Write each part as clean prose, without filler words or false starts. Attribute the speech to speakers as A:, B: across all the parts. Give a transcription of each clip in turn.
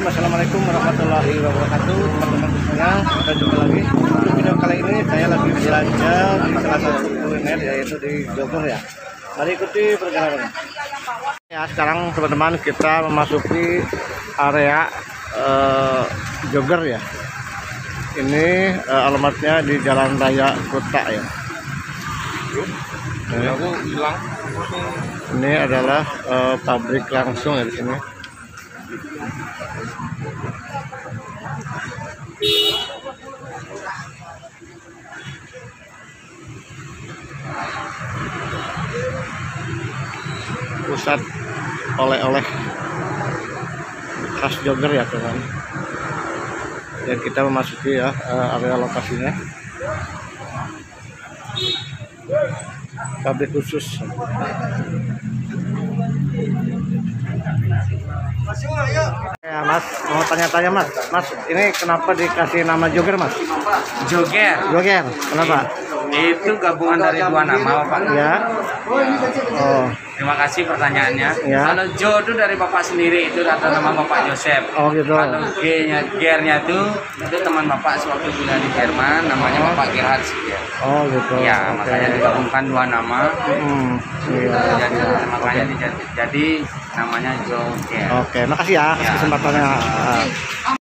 A: Bismillahirrahmanirrahim. Assalamualaikum warahmatullahi wabarakatuh. Teman-teman semuanya, kita jumpa lagi. Untuk video kali ini saya lagi belanja di salah satu kuliner, yaitu di Jogor ya. Mari ikuti perjalanan. Ya, sekarang teman-teman kita memasuki area Jogor ya. Ini alamatnya di Jalan Raya Kota ya. Ini adalah pabrik langsung ya di sini. Pusat oleh-oleh khas Jogor ya teman. Dan kita memasuki ya area lokasinya. Pabrik khusus. Ya Mas, mau tanya-tanya Mas. Mas, ini kenapa dikasih nama Jogor Mas?
B: Joger.
A: Joger, kenapa?
B: Itu gabungan dari dua nama, Pak.
A: Ya. Oh.
B: Terima kasih pertanyaannya.
A: Ya.
B: Kalau Jo itu dari Bapak sendiri, itu atas nama Bapak Joseph.
A: Oh gitu.
B: Kalau Gernya itu teman Bapak sewaktu kuliah di Jerman, namanya Bapak Gerhard.
A: Oh gitu.
B: Ya, makanya digabungkan dua nama.
A: Iya.
B: Makanya jadi namanya Joger.
A: Oke, makasih ya kesempatannya.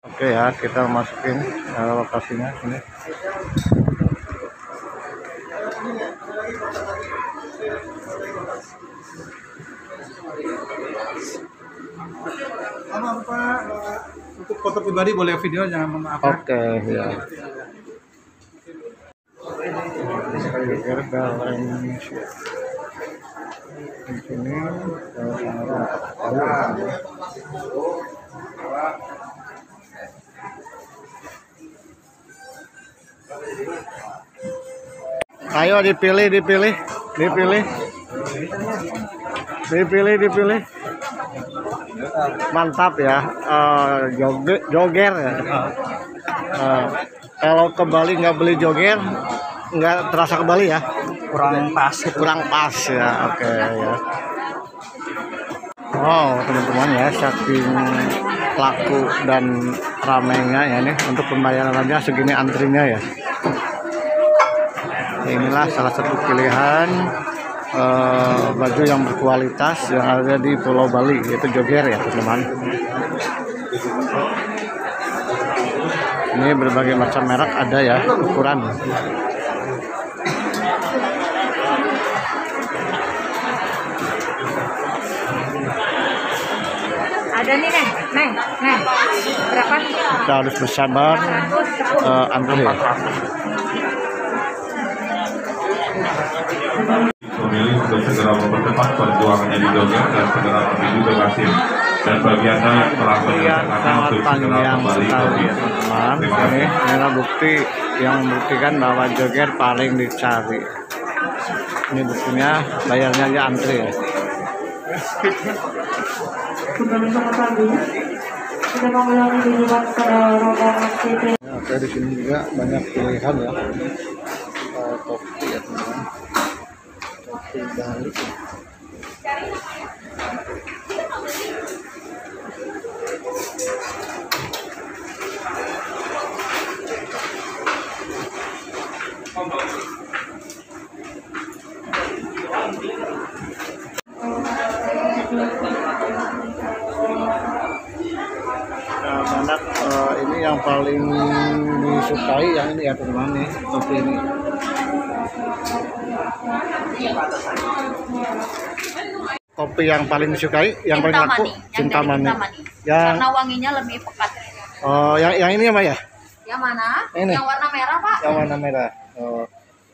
A: Oke ya, kita masukin lokasinya ini.
C: Pak, untuk foto pribadi boleh, video jangan memaafkan.
A: Oke ya. Di sini ayo dipilih. Mantap ya, Joger ya. Kalau ke Bali nggak beli Joger, nggak terasa ke Bali ya. Kurang pas ya. Oke ya. Wow teman-teman ya, saking laku dan ramainya ya nih, untuk pembayaran aja segini antrinya ya. Inilah salah satu pilihan baju yang berkualitas yang ada di Pulau Bali, yaitu Joger ya teman-teman. Ini berbagai macam merek ada ya, ukuran.
D: Ada nih Neng. Berapa?
A: Kita harus bersabar antri ya.
E: Memilih untuk segera mempercepat perjuangannya di Jogja dan segera menuju ke Kasim, dan bagiannya yang telah menyelesaikan untuk segera kembali ke
A: teman-teman. Ini adalah bukti yang membuktikan bahwa Joger paling dicari. Ini buktinya, bayarnya aja antri ya. Oke, di sini juga banyak pilihan ya. Topi ya teman-teman. Topi Bali. Banyak ini yang paling disukai yang ini ya teman-teman nih, topi ini. Kopi yang paling disukai, yang paling laku, Cinta Mani.
D: Karena wanginya lebih pekat.
A: Oh, yang ini apa ya?
D: Yang mana?
A: Ini.
D: Yang warna merah, Pak.
A: Yang warna merah. Oh,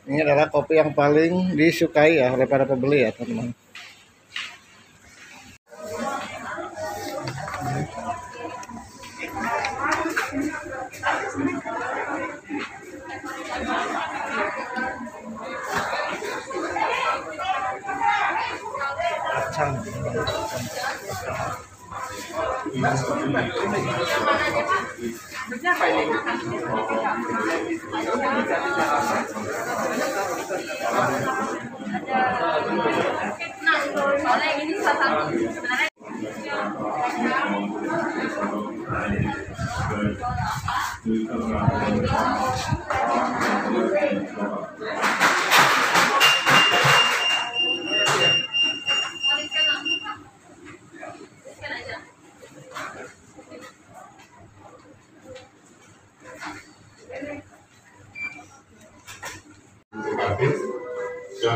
A: ini adalah kopi yang paling disukai ya oleh para pembeli ya teman-teman. Kacang.
D: Soalnya ini salah satu sebenarnya
E: Dan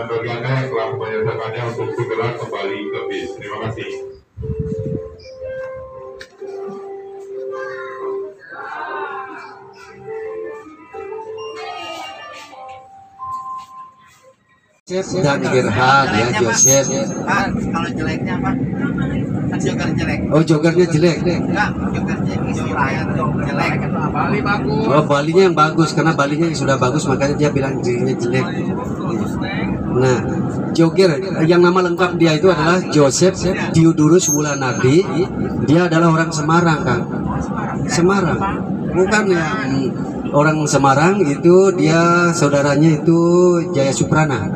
E: bagi Anda yang telah menyelesaikannya untuk segera kembali ke bis. Terima kasih.
F: Dan Gerhard ya, Joseph.
A: Kalau jeleknya apa? Kan Joker jelek.
F: Oh, jokernya jelek.
A: Enggak, Jokernya istilahnya jelek. Bali bagus.
F: Oh, Balinya yang bagus karena Balinya yang sudah bagus makanya dia bilang dirinya jelek. Nah, Joker yang nama lengkap dia itu adalah Joseph Diodorus Wulanardi. Dia adalah orang Semarang, Kang. Semarang. Bukan yang orang Semarang itu, dia saudaranya itu Jaya Suprana.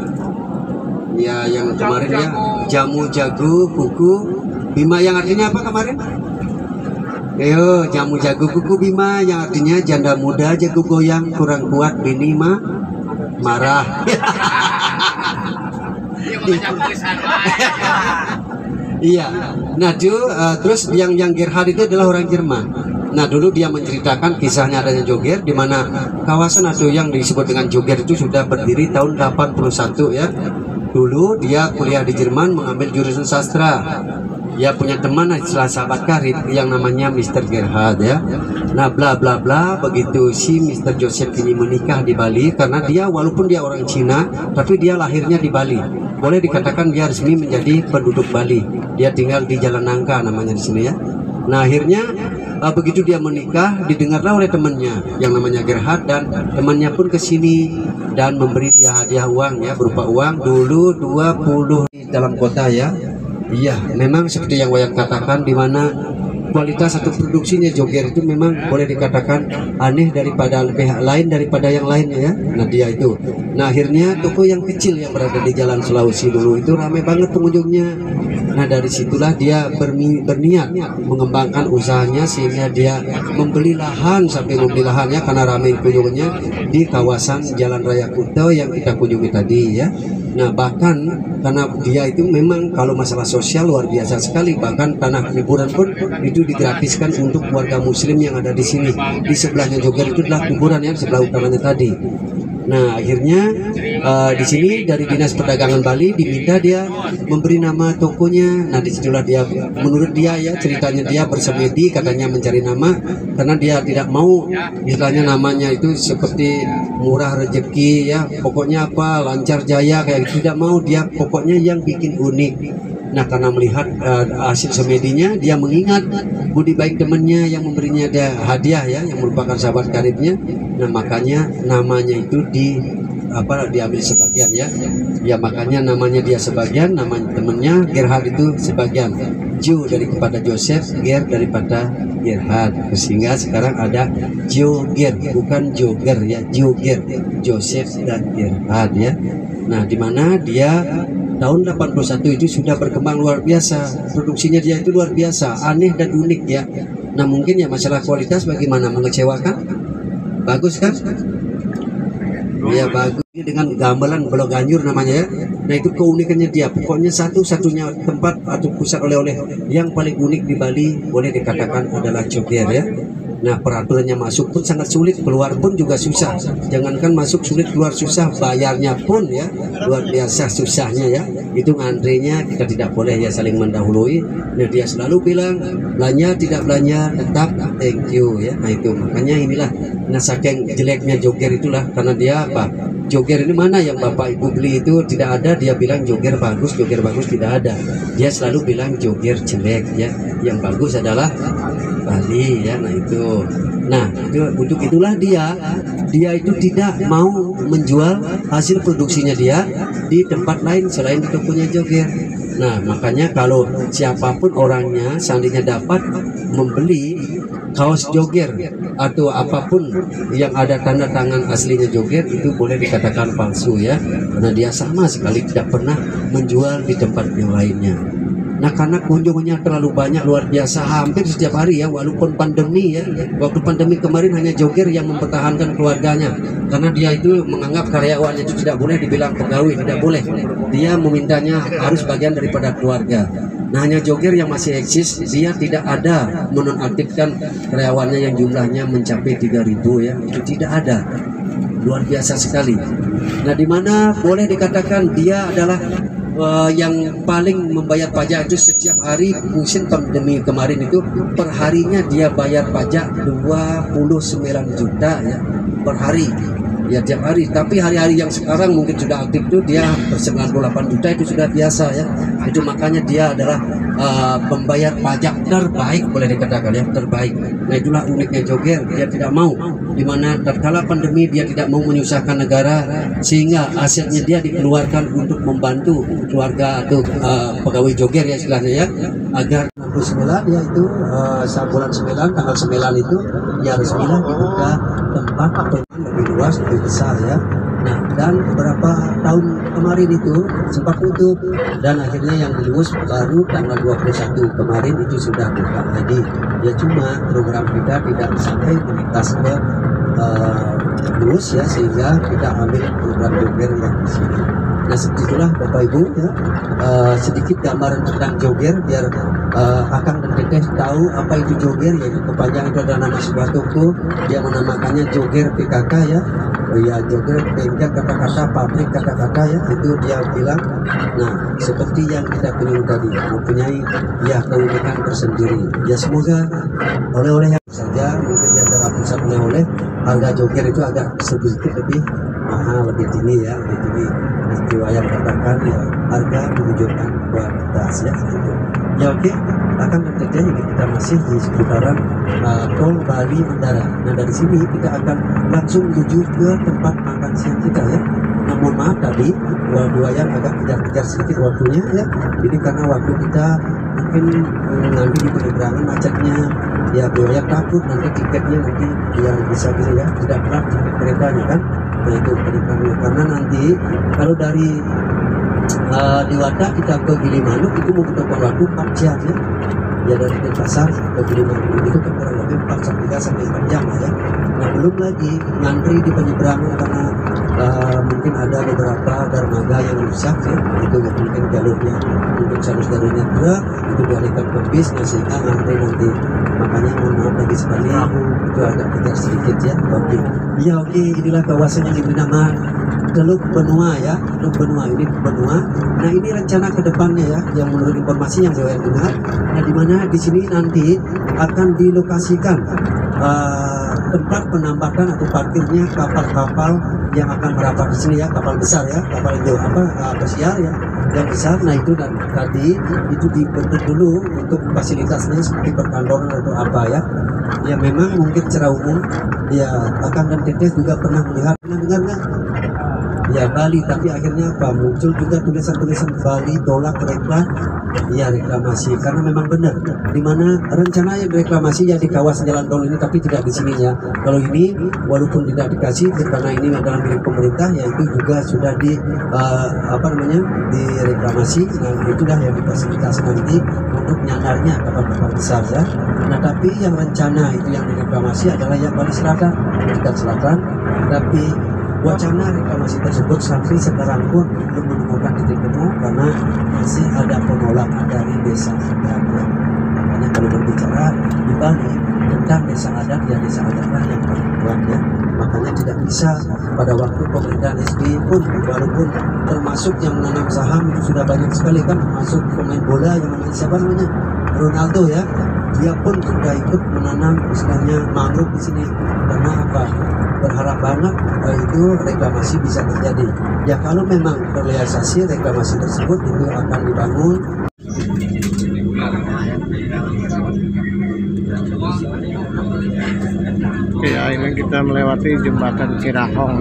F: Ya, yang kemarin ya jamu jago kuku Bima yang artinya apa kemarin? Ayo, jamu jago kuku Bima yang artinya janda muda jago goyang kurang kuat bini mah marah. Iya. Nah, terus yang Gerhard itu adalah orang Jerman. Nah, dulu dia menceritakan kisahnya adanya Joger, di mana kawasan atau yang disebut dengan Joger itu sudah berdiri tahun 81 ya. Dulu dia kuliah di Jerman mengambil jurusan sastra. Dia punya teman setelah sahabat karib yang namanya Mr. Gerhard ya. Nah, bla bla bla, begitu si Mr. Joseph ini menikah di Bali, karena dia walaupun dia orang Cina tapi dia lahirnya di Bali. Boleh dikatakan dia resmi menjadi penduduk Bali. Dia tinggal di Jalan Nangka namanya di sini ya. Nah, akhirnya begitu dia menikah, didengarlah oleh temannya yang namanya Gerhard, dan temannya pun ke sini dan memberi dia hadiah uang ya, berupa uang dulu 20 di dalam kota ya. Iya, memang seperti yang Wayan katakan, di mana kualitas atau produksinya Joger itu memang boleh dikatakan aneh daripada lain daripada yang lainnya ya. Nah, dia itu. Nah, akhirnya toko yang kecil yang berada di Jalan Sulawesi dulu itu ramai banget pengunjungnya. Nah, dari situlah dia berniat mengembangkan usahanya, sehingga dia membeli lahan, sampai membeli lahannya karena ramai kunjungannya di kawasan Jalan Raya Kuto yang kita kunjungi tadi ya. Nah, bahkan karena dia itu memang kalau masalah sosial luar biasa sekali, bahkan tanah kuburan pun itu digratiskan untuk warga muslim yang ada di sini. Di sebelahnya juga itu adalah kuburan yang sebelah utamanya tadi. Nah, akhirnya di sini dari Dinas Perdagangan Bali diminta dia memberi nama tokonya. Nah, disitulah dia, menurut dia ya, ceritanya dia bersemedi katanya mencari nama, karena dia tidak mau istilahnya namanya itu seperti murah rezeki ya, pokoknya apa lancar jaya kayak gitu, tidak mau dia, pokoknya yang bikin unik. Nah, karena melihat hasil semedinya, dia mengingat budi baik temannya yang memberinya dia hadiah ya, yang merupakan sahabat karibnya. Nah, makanya namanya itu diambil sebagian ya. Ya, makanya namanya dia sebagian, nama temannya Gerhard itu sebagian. Jo daripada Joseph, Ger daripada Gerhard. Sehingga sekarang ada Joger, bukan Joger ya, Joger, Joseph dan Gerhard ya. Nah, di mana dia tahun 81 itu sudah berkembang luar biasa. Produksinya dia itu luar biasa, aneh dan unik ya. Nah, mungkin ya masalah kualitas bagaimana, mengecewakan? Bagus kan? Ya, bagus. Dengan gamelan Blok Ganjur namanya ya. Nah, itu keunikannya dia. Pokoknya satu-satunya tempat atau pusat oleh-oleh yang paling unik di Bali boleh dikatakan adalah Joger ya. Nah, peraturannya masuk pun sangat sulit, keluar pun juga susah. Jangankan masuk sulit, keluar susah, bayarnya pun ya luar biasa susahnya ya. Itu ngantrinya kita tidak boleh ya saling mendahului. Nah, dia selalu bilang belanja tidak belanja tetap thank you ya. Nah, itu makanya inilah, nah saking jeleknya Joger itulah, karena dia apa? Joger ini mana yang Bapak Ibu beli itu tidak ada, dia bilang Joger bagus tidak ada. Dia selalu bilang Joger jelek ya. Yang bagus adalah Bali ya. Nah, itu. Nah, untuk itulah dia itu tidak mau menjual hasil produksinya dia di tempat lain selain di tokonya Joger. Nah, makanya kalau siapapun orangnya seandainya dapat membeli kaos Joger atau apapun yang ada tanda tangan aslinya Joger, itu boleh dikatakan palsu ya, karena dia sama sekali tidak pernah menjual di tempat yang lainnya. Nah karena kunjungannya terlalu banyak luar biasa, hampir setiap hari ya, walaupun pandemi ya. Waktu pandemi kemarin hanya joger yang mempertahankan keluarganya, karena dia itu menganggap karyawannya itu tidak boleh dibilang pegawai, tidak boleh. Dia memintanya harus bagian daripada keluarga. Nah hanya joger yang masih eksis, dia tidak ada menonaktifkan karyawannya yang jumlahnya mencapai 3.000 ya, itu tidak ada. Luar biasa sekali. Nah dimana boleh dikatakan dia adalah yang paling membayar pajak itu setiap hari. Musim pandemi kemarin itu perharinya dia bayar pajak 29 juta ya per hari ya, tiap hari. Tapi hari-hari yang sekarang mungkin sudah aktif itu dia 98 juta, itu sudah biasa ya. Itu makanya dia adalah pembayar pajak terbaik, boleh dikatakan ya, terbaik. Nah itulah uniknya joger, dia tidak mau, dimana tatkala pandemi dia tidak mau menyusahkan negara, sehingga asetnya dia dikeluarkan untuk membantu keluarga atau pegawai joger ya istilahnya ya, agar 69 yaitu saat bulan 9 tanggal 9 itu ya resmilah dibuka tempat lebih luas, lebih besar ya. Nah dan beberapa tahun kemarin itu sempat tutup, dan akhirnya yang dilus baru tanggal 21 kemarin itu sudah buka lagi ya. Cuma program kita tidak sampai melintas ke lulus ya, sehingga kita ambil program joger yang di sini. Nah seperti itulah Bapak Ibu ya, sedikit gambaran tentang joger biar Akang dan Teteh tahu apa itu joger, yaitu kepanjangan itu adalah nama sebuah toko, dia menamakannya joger PKK ya. Ya joger bengkel kata-kata, pabrik kata-kata ya, itu dia bilang. Nah seperti yang kita pilih tadi, mempunyai ya keunikan tersendiri ya. Semoga oleh-oleh yang saja mungkin dia dalam pusat oleh-oleh, harga joger itu agak sedikit lebih mahal, lebih tinggi ya, lebih tinggi. Peristiwa yang katakan ya, harga menunjukkan kualitas ya gitu. Ya oke, akan terjadi ini kita masih di seputaran Tol Bali Mandara. Nah dari sini kita akan langsung menuju ke tempat makan siang kita ya. Nah mohon maaf tadi dua yang agak kejar-kejar sedikit waktunya ya. Jadi karena waktu kita mungkin nanti di penyeberangan macetnya ya, buaya takut nanti tiketnya nanti yang bisa gitu ya, tidak berat tiket keretanya kan. Nah itu penyeberangan, karena nanti kalau dari di Wadah kita ke Gilimanuk itu membutuhkan waktu 4 jam ya. Ya dari Denpasar ke Gilimanuk itu kan kurang lebih 4 sampai 4 jam ya. Nah belum lagi ngantri di penyeberangan karena mungkin ada beberapa dermaga yang rusak ya, itu mungkin jalurnya untuk jalurnya berat itu dialihkan ke bis, nah sehingga ngantri nanti. Makanya mohon maaf lagi sekali itu agak kejar sedikit ya. Oke ya, oke, inilah kawasan yang diberi nama Teluk Benua ya, Teluk Benua ini Benua. Nah ini rencana kedepannya ya, yang menurut informasi yang saya dengar. Nah di mana di sini nanti akan dilokasikan tempat penambatan atau parkirnya kapal-kapal yang akan merapat di sini ya, kapal besar ya, kapal itu pesiar ya, yang besar. Nah itu dan tadi itu dibentuk dulu untuk fasilitasnya seperti perkantoran atau apa ya. Ya memang mungkin secara umum ya Akang dan Teteh juga pernah melihat, dengar nggak? Ya Bali, tapi akhirnya apa, muncul juga tulisan-tulisan Bali tolak ya reklamasi, karena memang benar dimana rencana yang reklamasi ya di kawasan jalan tol ini, tapi tidak di sininya. Kalau ini walaupun tidak dikasih karena ini adalah milik pemerintah, ya itu juga sudah di direklamasi. Nah itulah yang difasilitasi nanti untuk nyandarnya kapal-kapal besar ya. Nah tapi yang rencana itu yang direklamasi adalah yang Bali Selatan, dekat selatan, tapi wacana reklamasi tersebut sampai sekarang pun belum menemukan titik temu karena masih ada penolakan dari desa adat. Makanya kalau berbicara di Bali tentang desa adat, ya desa adatlah yang paling kuat ya. Makanya tidak bisa pada waktu pemerintahan SBY pun, walaupun termasuk yang menanam saham itu sudah banyak sekali kan, termasuk pemain bola yang namanya siapa namanya Ronaldo ya, dia pun sudah ikut menanam istilahnya mangrove di sini. Karena apa? Berharap banget itu reklamasi bisa terjadi. Ya kalau memang realisasi reklamasi tersebut itu akan dibangun.
A: Oke ya, ini kita melewati jembatan Cirahong.